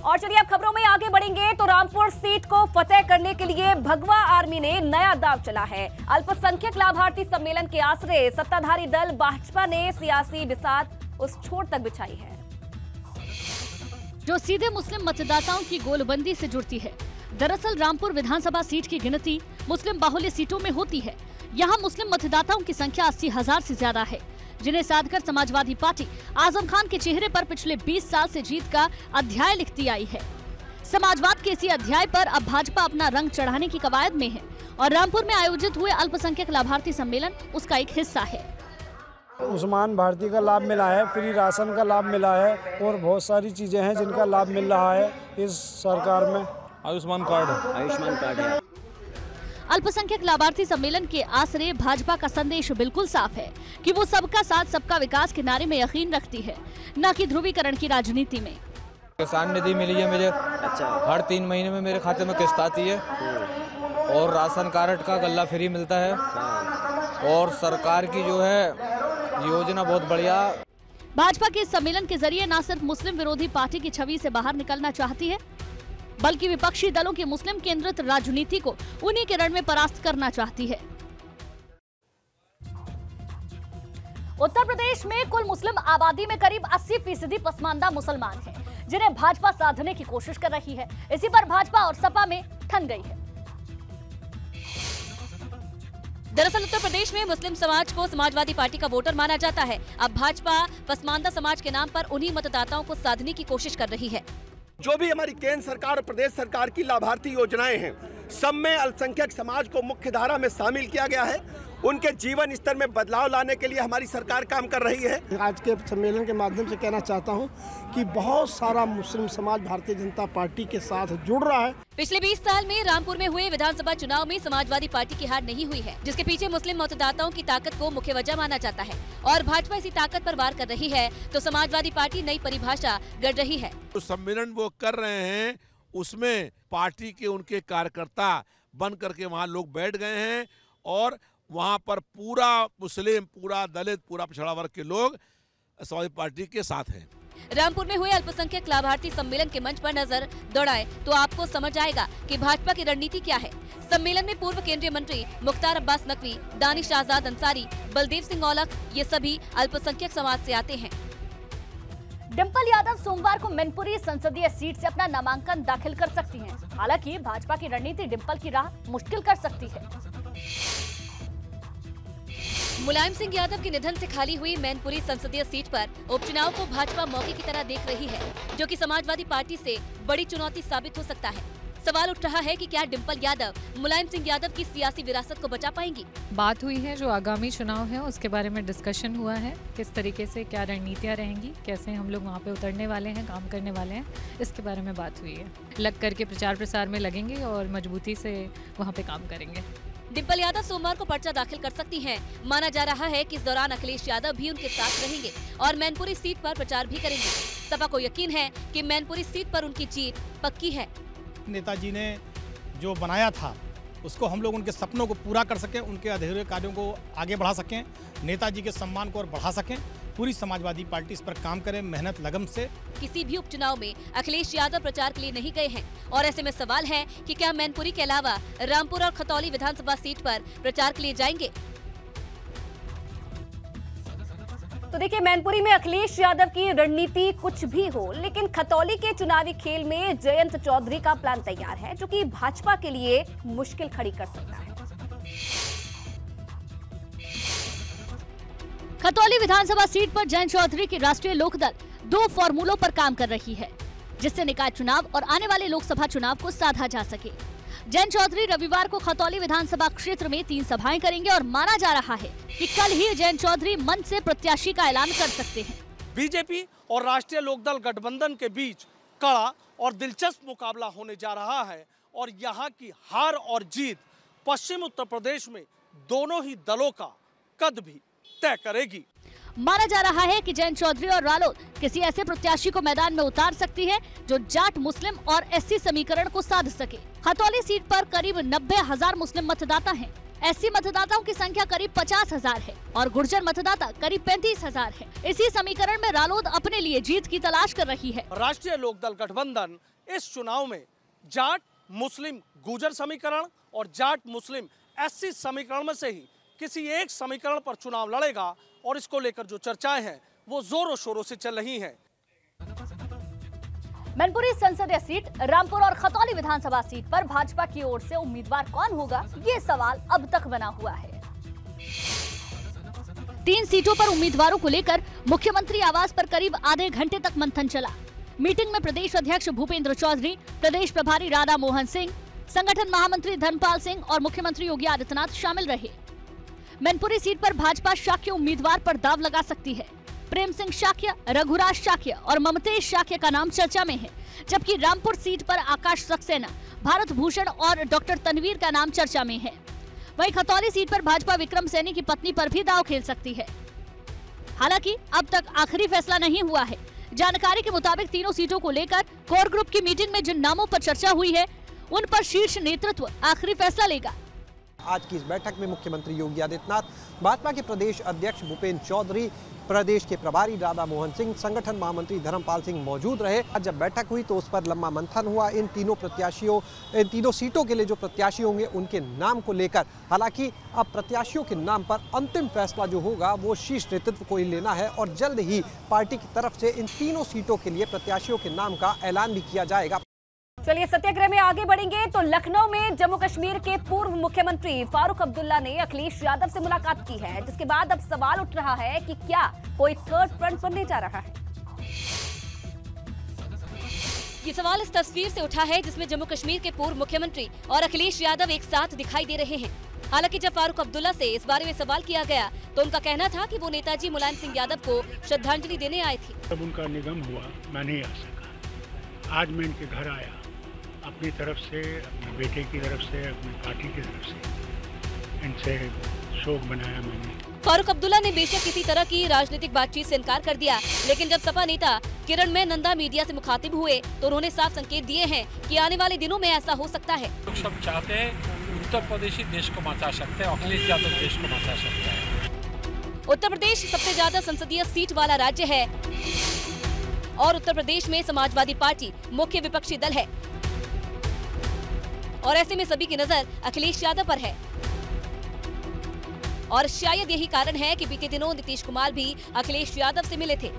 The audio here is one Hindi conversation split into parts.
और चलिए अब खबरों में आगे बढ़ेंगे तो रामपुर सीट को फतेह करने के लिए भगवा आर्मी ने नया दांव चला है। अल्पसंख्यक लाभार्थी सम्मेलन के आश्रय सत्ताधारी दल भाजपा ने सियासी बिसात उस छोर तक बिछाई है जो सीधे मुस्लिम मतदाताओं की गोलबंदी से जुड़ती है। दरअसल रामपुर विधानसभा सीट की गिनती मुस्लिम बाहुल्य सीटों में होती है। यहाँ मुस्लिम मतदाताओं की संख्या 80,000 से ज्यादा है, जिन्हें साधकर समाजवादी पार्टी आजम खान के चेहरे पर पिछले 20 साल से जीत का अध्याय लिखती आई है। समाजवाद के इसी अध्याय पर अब भाजपा अपना रंग चढ़ाने की कवायद में है और रामपुर में आयोजित हुए अल्पसंख्यक लाभार्थी सम्मेलन उसका एक हिस्सा है। उस्मान भारती का लाभ मिला है, फ्री राशन का लाभ मिला है और बहुत सारी चीजें हैं जिनका लाभ मिल रहा है इस सरकार में। आयुष्मान कार्ड है। अल्पसंख्यक लाभार्थी सम्मेलन के आश्रय भाजपा का संदेश बिल्कुल साफ है कि वो सबका साथ सबका विकास के नारे में यकीन रखती है, न कि ध्रुवीकरण की राजनीति में। किसान निधि मिली है मुझे। अच्छा। हर 3 महीने में मेरे खाते में किस्त आती है और राशन कार्ड का गल्ला फ्री मिलता है और सरकार की जो है योजना बहुत बढ़िया। भाजपा के इस सम्मेलन के जरिए न सिर्फ मुस्लिम विरोधी पार्टी की छवि से बाहर निकलना चाहती है, बल्कि विपक्षी दलों की मुस्लिम केंद्रित राजनीति को उन्हीं के रण में परास्त करना चाहती है। उत्तर प्रदेश में कुल मुस्लिम आबादी में करीब 80% पसमानदा मुसलमान हैं, जिन्हें भाजपा साधने की कोशिश कर रही है। इसी पर भाजपा और सपा में ठन गई है। दरअसल उत्तर प्रदेश में मुस्लिम समाज को समाजवादी पार्टी का वोटर माना जाता है। अब भाजपा पसमानदा समाज के नाम पर उन्हीं मतदाताओं को साधने की कोशिश कर रही है। जो भी हमारी केंद्र सरकार और प्रदेश सरकार की लाभार्थी योजनाएं हैं, सब में अल्पसंख्यक समाज को मुख्य धारा में शामिल किया गया है। उनके जीवन स्तर में बदलाव लाने के लिए हमारी सरकार काम कर रही है। आज के सम्मेलन के माध्यम से कहना चाहता हूं कि बहुत सारा मुस्लिम समाज भारतीय जनता पार्टी के साथ जुड़ रहा है। पिछले 20 साल में रामपुर में हुए विधानसभा चुनाव में समाजवादी पार्टी की हार नहीं हुई है, जिसके पीछे मुस्लिम मतदाताओं की ताकत को मुख्य वजह माना जाता है और भाजपा इसी ताकत पर वार कर रही है तो समाजवादी पार्टी नई परिभाषा गढ़ रही है। जो सम्मेलन वो कर रहे हैं उसमें पार्टी के उनके कार्यकर्ता बन करके वहाँ लोग बैठ गए हैं और वहाँ पर पूरा मुस्लिम, पूरा दलित, पूरा पिछड़ा वर्ग के लोग समाजवादी पार्टी के साथ हैं। रामपुर में हुए अल्पसंख्यक लाभार्थी सम्मेलन के मंच पर नजर दौड़ाएं तो आपको समझ आएगा कि भाजपा की रणनीति क्या है। सम्मेलन में पूर्व केंद्रीय मंत्री मुख्तार अब्बास नकवी, दानिश आजाद अंसारी, बलदेव सिंह औलख, ये सभी अल्पसंख्यक समाज से आते हैं। डिंपल यादव सोमवार को मैनपुरी संसदीय सीट से अपना नामांकन दाखिल कर सकती हैं। हालांकि भाजपा की रणनीति डिंपल की राह मुश्किल कर सकती है। मुलायम सिंह यादव के निधन से खाली हुई मैनपुरी संसदीय सीट पर उपचुनाव को भाजपा मौके की तरह देख रही है, जो कि समाजवादी पार्टी से बड़ी चुनौती साबित हो सकता है। सवाल उठ रहा है कि क्या डिंपल यादव मुलायम सिंह यादव की सियासी विरासत को बचा पाएंगी। बात हुई है, जो आगामी चुनाव है उसके बारे में डिस्कशन हुआ है, किस तरीके से क्या रणनीतियाँ रहेंगी, कैसे हम लोग वहाँ पे उतरने वाले हैं, काम करने वाले हैं, इसके बारे में बात हुई है। लग करके प्रचार प्रसार में लगेंगे और मजबूती से वहाँ पे काम करेंगे। डिंपल यादव सोमवार को पर्चा दाखिल कर सकती हैं। माना जा रहा है कि इस दौरान अखिलेश यादव भी उनके साथ रहेंगे और मैनपुरी सीट पर प्रचार भी करेंगे। सपा को यकीन है कि मैनपुरी सीट पर उनकी जीत पक्की है। नेताजी ने जो बनाया था उसको हम लोग उनके सपनों को पूरा कर सकें, उनके अधूरे कार्यों को आगे बढ़ा सकें, नेताजी के सम्मान को और बढ़ा सकें। पूरी समाजवादी पार्टी इस पर काम करे मेहनत लगन से। किसी भी उपचुनाव में अखिलेश यादव प्रचार के लिए नहीं गए हैं और ऐसे में सवाल है कि क्या मैनपुरी के अलावा रामपुर और खतौली विधानसभा सीट पर प्रचार के लिए जाएंगे। तो देखिए, मैनपुरी में अखिलेश यादव की रणनीति कुछ भी हो, लेकिन खतौली के चुनावी खेल में जयंत चौधरी का प्लान तैयार है, जो कि भाजपा के लिए मुश्किल खड़ी कर सकता है। खतौली विधानसभा सीट पर जयंत चौधरी की राष्ट्रीय लोकदल 2 फॉर्मूलों पर काम कर रही है, जिससे निकाय चुनाव और आने वाले लोकसभा चुनाव को साधा जा सके। जयंत चौधरी रविवार को खतौली विधानसभा क्षेत्र में 3 सभाएं करेंगे और माना जा रहा है कि कल ही जयंत चौधरी मंच से प्रत्याशी का ऐलान कर सकते हैं। बीजेपी और राष्ट्रीय लोकदल गठबंधन के बीच कड़ा और दिलचस्प मुकाबला होने जा रहा है और यहाँ की हार और जीत पश्चिम उत्तर प्रदेश में दोनों ही दलों का कद भी तय करेगी। माना जा रहा है कि जयंत चौधरी और रालोद किसी ऐसे प्रत्याशी को मैदान में उतार सकती है जो जाट, मुस्लिम और एससी समीकरण को साध सके। खतौली सीट पर करीब 90,000 मुस्लिम मतदाता हैं। एससी मतदाताओं की संख्या करीब 50,000 है और गुर्जर मतदाता करीब 35,000 है। इसी समीकरण में रालोद अपने लिए जीत की तलाश कर रही है। राष्ट्रीय लोकदल गठबंधन इस चुनाव में जाट मुस्लिम गुर्जर समीकरण और जाट मुस्लिम एससी समीकरण में से ही किसी एक समीकरण पर चुनाव लड़ेगा और इसको लेकर जो चर्चाएं हैं वो जोरों शोरों से चल रही हैं। मैनपुरी संसदीय सीट, रामपुर और खतौली विधानसभा सीट पर भाजपा की ओर से उम्मीदवार कौन होगा, ये सवाल अब तक बना हुआ है। 3 सीटों पर उम्मीदवारों को लेकर मुख्यमंत्री आवास पर करीब आधे घंटे तक मंथन चला। मीटिंग में प्रदेश अध्यक्ष भूपेंद्र चौधरी, प्रदेश प्रभारी राधा मोहन सिंह, संगठन महामंत्री धर्मपाल सिंह और मुख्यमंत्री योगी आदित्यनाथ शामिल रहे। मैनपुरी सीट पर भाजपा शाक्य उम्मीदवार पर दाव लगा सकती है। प्रेम सिंह शाक्य, रघुराज शाक्य और ममतेश शाक्य का नाम चर्चा में है, जबकि रामपुर सीट पर आकाश सक्सेना, भारत भूषण और डॉक्टर तनवीर का नाम चर्चा में है। वहीं खतौली सीट पर भाजपा विक्रम सैनी की पत्नी पर भी दांव खेल सकती है। हालांकि अब तक आखिरी फैसला नहीं हुआ है। जानकारी के मुताबिक तीनों सीटों को लेकर कोर ग्रुप की मीटिंग में जिन नामों पर चर्चा हुई है, उन पर शीर्ष नेतृत्व आखिरी फैसला लेगा। आज की इस बैठक में मुख्यमंत्री योगी आदित्यनाथ, भाजपा के प्रदेश अध्यक्ष भूपेंद्र चौधरी, प्रदेश के प्रभारी राधा मोहन सिंह, संगठन महामंत्री धर्मपाल सिंह मौजूद रहे। आज जब बैठक हुई तो उस पर लंबा मंथन हुआ। इन तीनों सीटों के लिए जो प्रत्याशी होंगे उनके नाम को लेकर। हालांकि अब प्रत्याशियों के नाम पर अंतिम फैसला जो होगा वो शीर्ष नेतृत्व को ही लेना है और जल्द ही पार्टी की तरफ से इन तीनों सीटों के लिए प्रत्याशियों के नाम का ऐलान भी किया जाएगा। चलिए सत्याग्रह में आगे बढ़ेंगे तो लखनऊ में जम्मू कश्मीर के पूर्व मुख्यमंत्री फारूक अब्दुल्ला ने अखिलेश यादव से मुलाकात की है, जिसके बाद अब सवाल उठ रहा है कि क्या कोई थर्ड फ्रंट बनने जा रहा है। ये सवाल इस तस्वीर से उठा है जिसमें जम्मू कश्मीर के पूर्व मुख्यमंत्री और अखिलेश यादव एक साथ दिखाई दे रहे हैं। हालांकि जब फारूक अब्दुल्ला से इस बारे में सवाल किया गया तो उनका कहना था कि वो नेताजी मुलायम सिंह यादव को श्रद्धांजलि देने आए थे। जब उनका निधन हुआ मैं नहीं आ सका। आज मैं इनके घर आया, अपनी तरफ से, अपने बेटे की तरफ से, अपनी पार्टी की तरफ से इनसे शोक बनाया मैंने। फारूक अब्दुल्ला ने बेशक किसी तरह की राजनीतिक बातचीत से इनकार कर दिया, लेकिन जब सपा नेता किरण में नंदा मीडिया से मुखातिब हुए तो उन्होंने साफ संकेत दिए हैं कि आने वाले दिनों में ऐसा हो सकता है। लोग सब चाहते हैं उत्तर प्रदेश ही देश को बचा सकते हैं, अखिलेश यादव देश को बचा सकते हैं। उत्तर प्रदेश सबसे ज्यादा संसदीय सीट वाला राज्य है और उत्तर प्रदेश में समाजवादी पार्टी मुख्य विपक्षी दल है और ऐसे में सभी की नजर अखिलेश यादव पर है। और शायद यही कारण है कि बीते दिनों नीतीश कुमार भी अखिलेश यादव से मिले थे।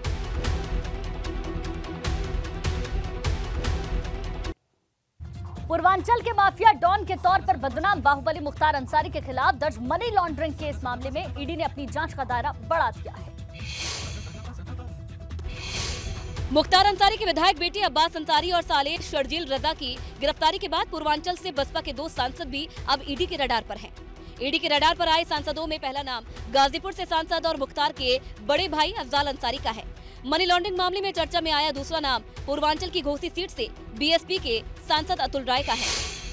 पूर्वांचल के माफिया डॉन के तौर पर बदनाम बाहुबली मुख्तार अंसारी के खिलाफ दर्ज मनी लॉन्ड्रिंग के इस मामले में ईडी ने अपनी जांच का दायरा बढ़ा दिया है। मुख्तार अंसारी के विधायक बेटे अब्बास अंसारी और सालेह शर्जील रजा की गिरफ्तारी के बाद पूर्वांचल से बसपा के 2 सांसद भी अब ईडी के रडार पर हैं। ईडी के रडार पर आए सांसदों में पहला नाम गाजीपुर से सांसद और मुख्तार के बड़े भाई अफजाल अंसारी का है। मनी लॉन्ड्रिंग मामले में चर्चा में आया दूसरा नाम पूर्वांचल की घोसी सीट से बीएसपी के सांसद अतुल राय का है।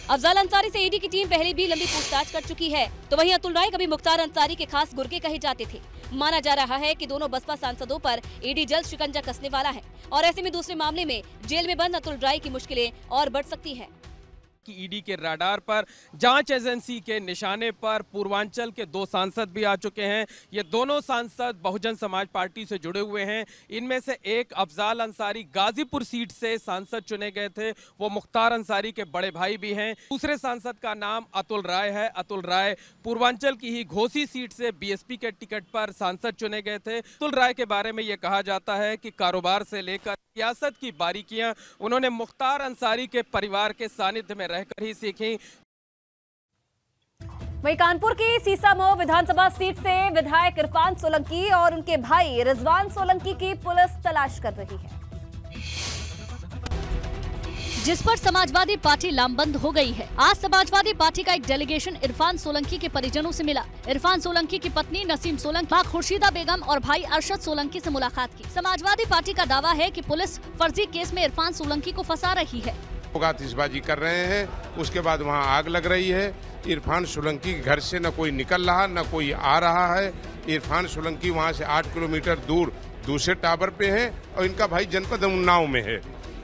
अफजाल अंसारी से ईडी की टीम पहले भी लंबी पूछताछ कर चुकी है, तो वहीं अतुल राय कभी मुख्तार अंसारी के खास गुर्गे कहे जाते थे। माना जा रहा है कि दोनों बसपा सांसदों पर ईडी जल्द शिकंजा कसने वाला है और ऐसे में दूसरे मामले में जेल में बंद अतुल राय की मुश्किलें और बढ़ सकती है। कि ईडी के रडार पर जांच एजेंसी के निशाने पर पूर्वांचल के 2 सांसद भी आ चुके हैं। ये दोनों सांसद बहुजन समाज पार्टी से जुड़े हुए हैं। इनमें से एक अफजाल अंसारी गाजीपुर सीट से सांसद चुने गए थे, वो मुख्तार अंसारी के बड़े भाई भी हैं। दूसरे सांसद का नाम अतुल राय है। अतुल राय पूर्वांचल की ही घोसी सीट से बीएसपी के टिकट पर सांसद चुने गए थे। अतुल राय के बारे में ये कहा जाता है कि कारोबार से लेकर सियासत की बारीकियां उन्होंने मुख्तार अंसारी के परिवार के सानिध्य में रहकर ही सीखी। वहीं कानपुर की सीसामऊ विधानसभा सीट से विधायक इरफान सोलंकी और उनके भाई रिजवान सोलंकी की पुलिस तलाश कर रही है, जिस पर समाजवादी पार्टी लामबंद हो गई है। आज समाजवादी पार्टी का एक डेलीगेशन इरफान सोलंकी के परिजनों से मिला। इरफान सोलंकी की पत्नी नसीम सोलंकी, मां खुर्शीदा बेगम और भाई अरशद सोलंकी से मुलाकात की। समाजवादी पार्टी का दावा है कि पुलिस फर्जी केस में इरफान सोलंकी को फंसा रही है। आतिशबाजी कर रहे हैं, उसके बाद वहां आग लग रही है। इरफान सोलंकी के घर से न कोई निकल रहा न कोई आ रहा है। इरफान सोलंकी वहां से 8 किलोमीटर दूर दूसरे टावर पे है और इनका भाई जनपद उन्नाव में है।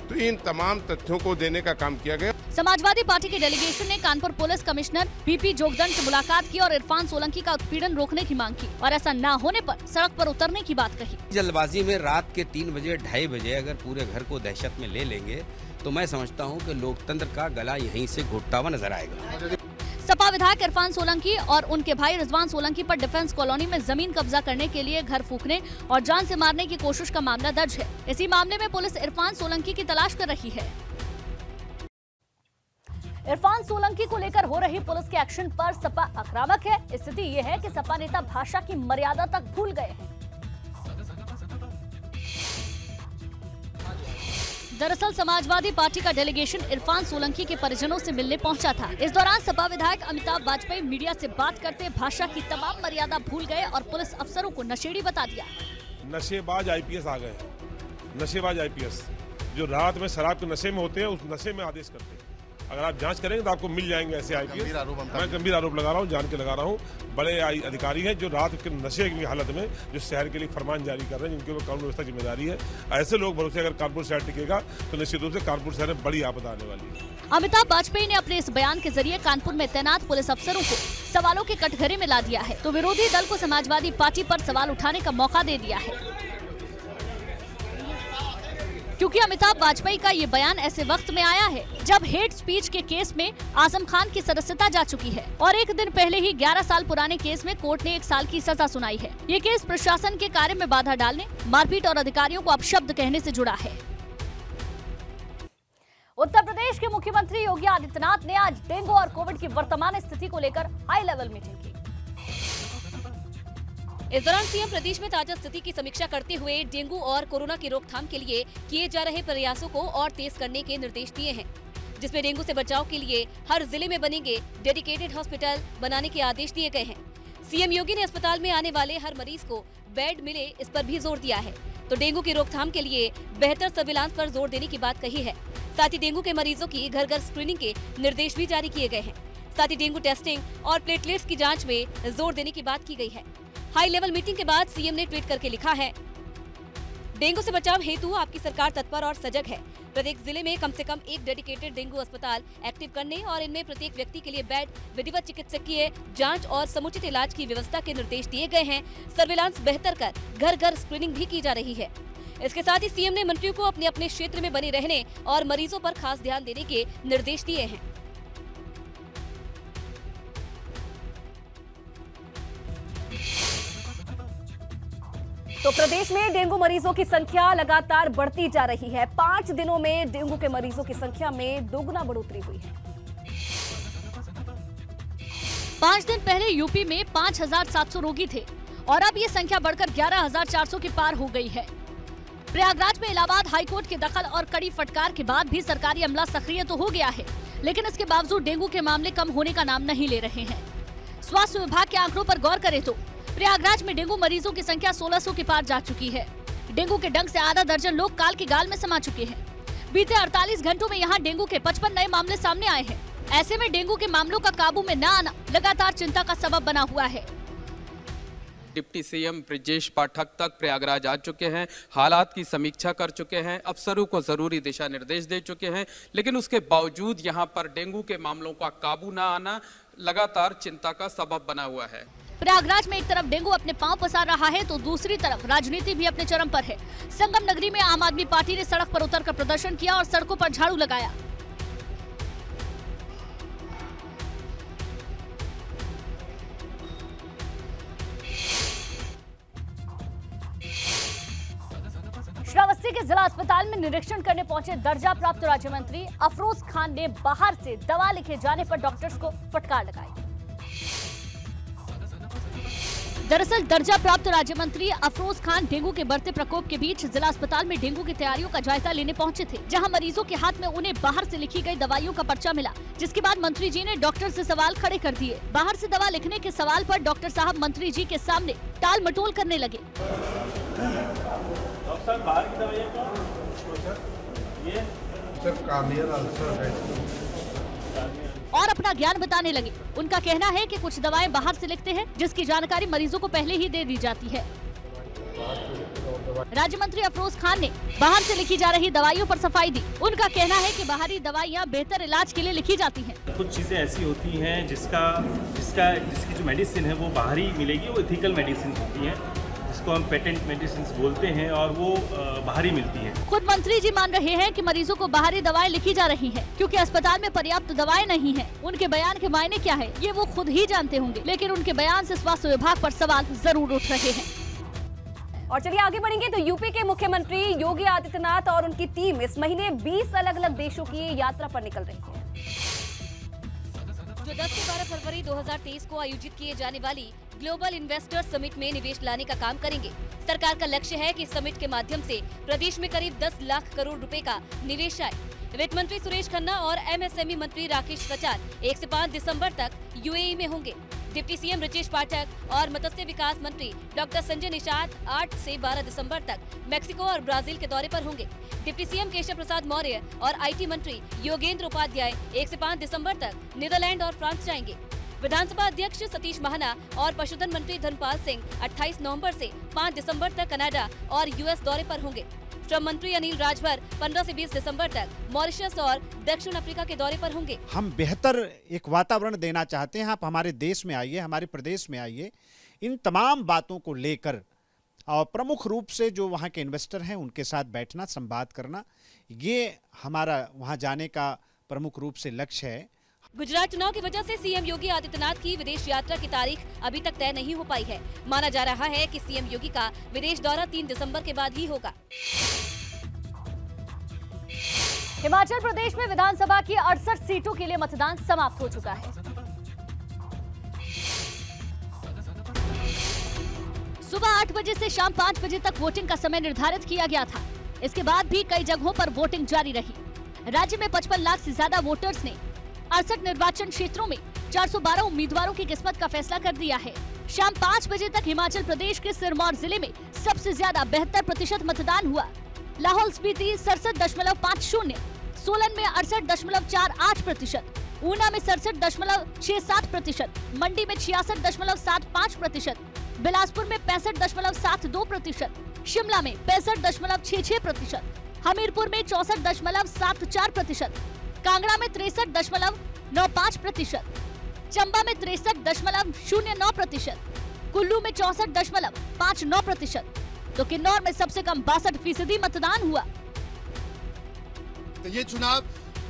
तो इन तमाम तथ्यों को देने का काम किया गया। समाजवादी पार्टी के डेलीगेशन ने Kanpur police commissioner BP Jogdand से मुलाकात की और इरफान सोलंकी का उत्पीड़न रोकने की मांग की और ऐसा न होने पर सड़क पर उतरने की बात कही। जल्दबाजी में रात के 3 बजे 2:30 बजे अगर पूरे घर को दहशत में ले लेंगे तो मैं समझता हूं कि लोकतंत्र का गला यहीं से घुटता हुआ नजर आएगा। सपा विधायक इरफान सोलंकी और उनके भाई रिजवान सोलंकी पर डिफेंस कॉलोनी में जमीन कब्जा करने के लिए घर फूंकने और जान से मारने की कोशिश का मामला दर्ज है। इसी मामले में पुलिस इरफान सोलंकी की तलाश कर रही है। इरफान सोलंकी को लेकर हो रही पुलिस के एक्शन पर सपा आक्रामक है। स्थिति ये है कि सपा नेता भाषा की मर्यादा तक भूल गए हैं। दरअसल समाजवादी पार्टी का डेलीगेशन इरफान सोलंकी के परिजनों से मिलने पहुंचा था। इस दौरान सपा विधायक अमिताभ वाजपेयी मीडिया से बात करते भाषा की तमाम मर्यादा भूल गए और पुलिस अफसरों को नशेड़ी बता दिया। नशेबाज आईपीएस आ गए हैं। नशेबाज आईपीएस जो रात में शराब के नशे में होते हैं, उस नशे में आदेश करते हैं। अगर आप जांच करेंगे तो आपको मिल जाएंगे ऐसे आईपीएस। मैं गंभीर आरोप लगा रहा हूँ, जान के लगा रहा हूँ। बड़े अधिकारी हैं जो रात के नशे की हालत में जो शहर के लिए फरमान जारी कर रहे हैं, जिनके ऊपर कानून व्यवस्था जिम्मेदारी है। ऐसे लोग भरोसे अगर कानपुर शहर टिकेगा तो निश्चित रूप से कानपुर शहर में बड़ी आपदा आने वाली है। अमिताभ वाजपेयी ने अपने इस बयान के जरिए कानपुर में तैनात पुलिस अफसरों को सवालों के कटघरे में ला दिया है, तो विरोधी दल को समाजवादी पार्टी पर सवाल उठाने का मौका दे दिया है। क्योंकि अमिताभ वाजपेयी का ये बयान ऐसे वक्त में आया है जब हेट स्पीच के केस में आजम खान की सदस्यता जा चुकी है और एक दिन पहले ही 11 साल पुराने केस में कोर्ट ने 1 साल की सजा सुनाई है। ये केस प्रशासन के कार्य में बाधा डालने, मारपीट और अधिकारियों को अपशब्द कहने से जुड़ा है। उत्तर प्रदेश के मुख्यमंत्री योगी आदित्यनाथ ने आज डेंगू और कोविड की वर्तमान स्थिति को लेकर हाई लेवल मीटिंग की। इस दौरान सीएम प्रदेश में ताजा स्थिति की समीक्षा करते हुए डेंगू और कोरोना की रोकथाम के लिए किए जा रहे प्रयासों को और तेज करने के निर्देश दिए हैं, जिसमें डेंगू से बचाव के लिए हर जिले में बनेंगे डेडिकेटेड हॉस्पिटल बनाने के आदेश दिए गए हैं। सीएम योगी ने अस्पताल में आने वाले हर मरीज को बेड मिले, इस पर भी जोर दिया है। तो डेंगू की रोकथाम के लिए बेहतर सर्विलांस पर जोर देने की बात कही है। साथ ही डेंगू के मरीजों की घर घर स्क्रीनिंग के निर्देश भी जारी किए गए हैं। साथ ही डेंगू टेस्टिंग और प्लेटलेट्स की जाँच में जोर देने की बात की गई है। हाई लेवल मीटिंग के बाद सीएम ने ट्वीट करके लिखा है, डेंगू से बचाव हेतु आपकी सरकार तत्पर और सजग है। प्रत्येक जिले में कम से कम एक डेडिकेटेड डेंगू अस्पताल एक्टिव करने और इनमें प्रत्येक व्यक्ति के लिए बेड, विधिवत चिकित्सकीय जांच और समुचित इलाज की व्यवस्था के निर्देश दिए गए हैं। सर्विलांस बेहतर कर घर घर स्क्रीनिंग भी की जा रही है। इसके साथ ही सीएम ने मंत्रियों को अपने अपने क्षेत्र में बने रहने और मरीजों पर खास ध्यान देने के निर्देश दिए हैं। तो प्रदेश में डेंगू मरीजों की संख्या लगातार बढ़ती जा रही है। 5 दिनों में डेंगू के मरीजों की संख्या में दोगुना बढ़ोतरी हुई है। 5 दिन पहले यूपी में 5,700 रोगी थे और अब ये संख्या बढ़कर 11,400 के पार हो गई है। प्रयागराज में इलाहाबाद हाईकोर्ट के दखल और कड़ी फटकार के बाद भी सरकारी अमला सक्रिय तो हो गया है, लेकिन इसके बावजूद डेंगू के मामले कम होने का नाम नहीं ले रहे हैं। स्वास्थ्य विभाग के आंकड़ों पर गौर करें तो प्रयागराज में डेंगू मरीजों की संख्या 1600 के पार जा चुकी है। डेंगू के डंक से आधा दर्जन लोग काल के गाल में समा चुके हैं। बीते 48 घंटों में यहां डेंगू के 55 नए मामले सामने आए हैं। ऐसे में डेंगू के मामलों का काबू में न आना लगातार चिंता का सबब बना हुआ है। डिप्टी सीएम ब्रजेश पाठक तक प्रयागराज आ चुके हैं, हालात की समीक्षा कर चुके हैं, अफसरों को जरूरी दिशा निर्देश दे चुके हैं, लेकिन उसके बावजूद यहां पर डेंगू के मामलों का काबू न आना लगातार चिंता का सबब बना हुआ है। प्रयागराज में एक तरफ डेंगू अपने पांव पसार रहा है तो दूसरी तरफ राजनीति भी अपने चरम पर है। संगम नगरी में आम आदमी पार्टी ने सड़क पर उतरकर प्रदर्शन किया और सड़कों पर झाड़ू लगाया। श्रावस्ती के जिला अस्पताल में निरीक्षण करने पहुंचे दर्जा प्राप्त राज्य मंत्री अफरोज खान ने बाहर से दवा लिखे जाने पर डॉक्टर्स को फटकार लगाई। दरअसल दर्जा प्राप्त राज्य मंत्री अफरोज खान डेंगू के बढ़ते प्रकोप के बीच जिला अस्पताल में डेंगू की तैयारियों का जायजा लेने पहुंचे थे, जहां मरीजों के हाथ में उन्हें बाहर से लिखी गई दवाइयों का पर्चा मिला, जिसके बाद मंत्री जी ने डॉक्टर से सवाल खड़े कर दिए। बाहर से दवा लिखने के सवाल पर डॉक्टर साहब मंत्री जी के सामने टाल मटोल करने लगे और अपना ज्ञान बताने लगे। उनका कहना है कि कुछ दवाएं बाहर से लिखते हैं, जिसकी जानकारी मरीजों को पहले ही दे दी जाती है। राज्य मंत्री अफरोज खान ने बाहर से लिखी जा रही दवाइयों पर सफाई दी। उनका कहना है कि बाहरी दवाइयां बेहतर इलाज के लिए लिखी जाती हैं। कुछ चीजें ऐसी होती हैं जिसकी जो मेडिसिन है वो बाहरी मिलेगी, वो एथिकल मेडिसिन होती है, जिसको हम पेटेंट मेडिसिन बोलते हैं, और वो बाहरी मिलती है। खुद मंत्री जी मान रहे हैं कि मरीजों को बाहरी दवाएं लिखी जा रही हैं, क्योंकि अस्पताल में पर्याप्त दवाएं नहीं हैं। उनके बयान के मायने क्या है ये वो खुद ही जानते होंगे, लेकिन उनके बयान से स्वास्थ्य विभाग पर सवाल जरूर उठ रहे हैं। और चलिए आगे बढ़ेंगे तो यूपी के मुख्यमंत्री योगी आदित्यनाथ और उनकी टीम इस महीने 20 अलग-अलग देशों की यात्रा पर निकल रही है। जो 10 से 12 फरवरी 2023 को आयोजित किए जाने वाली ग्लोबल इन्वेस्टर समिट में निवेश लाने का काम करेंगे। सरकार का लक्ष्य है कि समिट के माध्यम से प्रदेश में करीब 10 लाख करोड़ रुपए का निवेश आए। वित्त मंत्री सुरेश खन्ना और एमएसएमई मंत्री राकेश प्रसाद 1 से 5 दिसंबर तक यूएई में होंगे। डिप्टी सीएम ऋचेश पाठक और मत्स्य विकास मंत्री डॉक्टर संजय निषाद 8 से 12 दिसंबर तक मैक्सिको और ब्राजील के दौरे पर होंगे। डिप्टी सीएम केशव प्रसाद मौर्य और आईटी मंत्री योगेंद्र उपाध्याय 1 से 5 दिसंबर तक नीदरलैंड और फ्रांस जाएंगे। विधानसभा अध्यक्ष सतीश महाना और पशुधन मंत्री धर्मपाल सिंह 28 नवंबर से 5 दिसंबर तक कनाडा और यूएस दौरे पर होंगे। श्रम मंत्री अनिल राजभर 15 से 20 दिसंबर तक मॉरिशस और दक्षिण अफ्रीका के दौरे पर होंगे। हम बेहतर एक वातावरण देना चाहते हैं, आप हमारे देश में आइए, हमारे प्रदेश में आइए। इन तमाम बातों को लेकर और प्रमुख रूप से जो वहाँ के इन्वेस्टर हैं उनके साथ बैठना, संवाद करना, ये हमारा वहाँ जाने का प्रमुख रूप से लक्ष्य है। गुजरात चुनाव की वजह से सीएम योगी आदित्यनाथ की विदेश यात्रा की तारीख अभी तक तय नहीं हो पाई है। माना जा रहा है कि सीएम योगी का विदेश दौरा 3 दिसंबर के बाद ही होगा। हिमाचल प्रदेश में विधानसभा की 68 सीटों के लिए मतदान समाप्त हो चुका है। सुबह 8 बजे से शाम 5 बजे तक वोटिंग का समय निर्धारित किया गया था। इसके बाद भी कई जगहों पर वोटिंग जारी रही। राज्य में 55 लाख से ज्यादा वोटर्स ने 68 निर्वाचन क्षेत्रों में 412 उम्मीदवारों की किस्मत का फैसला कर दिया है। शाम 5 बजे तक हिमाचल प्रदेश के सिरमौर जिले में सबसे ज्यादा 72% मतदान हुआ। लाहौल स्पीति 67.50, सोलन में 68.48%, ऊना में 67.67%, मंडी में 66.75%, बिलासपुर में 65.72%, शिमला में 65.66%, हमीरपुर में 64.74%, कांगड़ा में 63.95%, चंबा में 63.09%, कुल्लू में 64.59%, तो किन्नौर में सबसे कम 62% मतदान हुआ। तो ये चुनाव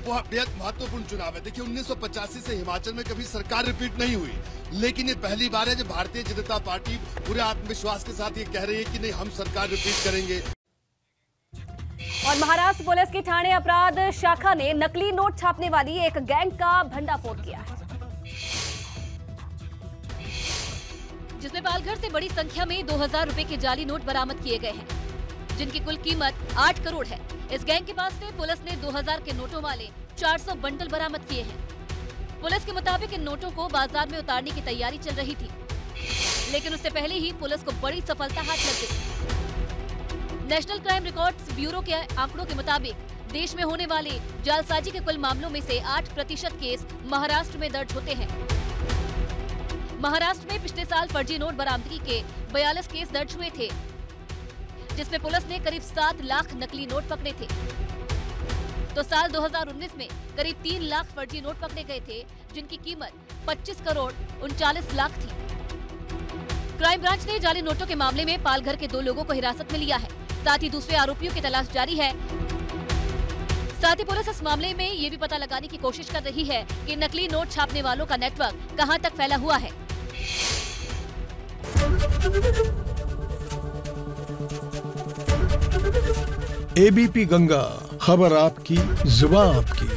वो बेहद महत्वपूर्ण चुनाव है। देखिए 1985 से हिमाचल में कभी सरकार रिपीट नहीं हुई, लेकिन ये पहली बार है जब भारतीय जनता पार्टी पूरे आत्मविश्वास के साथ ये कह रही है कि नहीं, हम सरकार रिपीट करेंगे। और महाराष्ट्र पुलिस की ठाणे अपराध शाखा ने नकली नोट छापने वाली एक गैंग का भंडाफोड़ किया है, जिसमें पालघर से बड़ी संख्या में 2000 रुपए के जाली नोट बरामद किए गए हैं, जिनकी कुल कीमत 8 करोड़ है। इस गैंग के पास से पुलिस ने 2000 के नोटों वाले 400 बंडल बरामद किए हैं। पुलिस के मुताबिक इन नोटों को बाजार में उतारने की तैयारी चल रही थी, लेकिन उससे पहले ही पुलिस को बड़ी सफलता हाथ लग गई। नेशनल क्राइम रिकॉर्ड्स ब्यूरो के आंकड़ों के मुताबिक देश में होने वाले जालसाजी के कुल मामलों में से 8% केस महाराष्ट्र में दर्ज होते हैं। महाराष्ट्र में पिछले साल फर्जी नोट बरामदगी के 42 केस दर्ज हुए थे, जिसमें पुलिस ने करीब 7 लाख नकली नोट पकड़े थे। तो साल 2019 में करीब 3 लाख फर्जी नोट पकड़े गए थे, जिनकी कीमत 25 करोड़ 39 लाख थी। क्राइम ब्रांच ने जाली नोटों के मामले में पालघर के 2 लोगों को हिरासत में लिया है। साथ ही दूसरे आरोपियों की तलाश जारी है। साथ ही पुलिस इस मामले में ये भी पता लगाने की कोशिश कर रही है कि नकली नोट छापने वालों का नेटवर्क कहां तक फैला हुआ है। एबीपी गंगा, खबर आपकी, जुबान आपकी।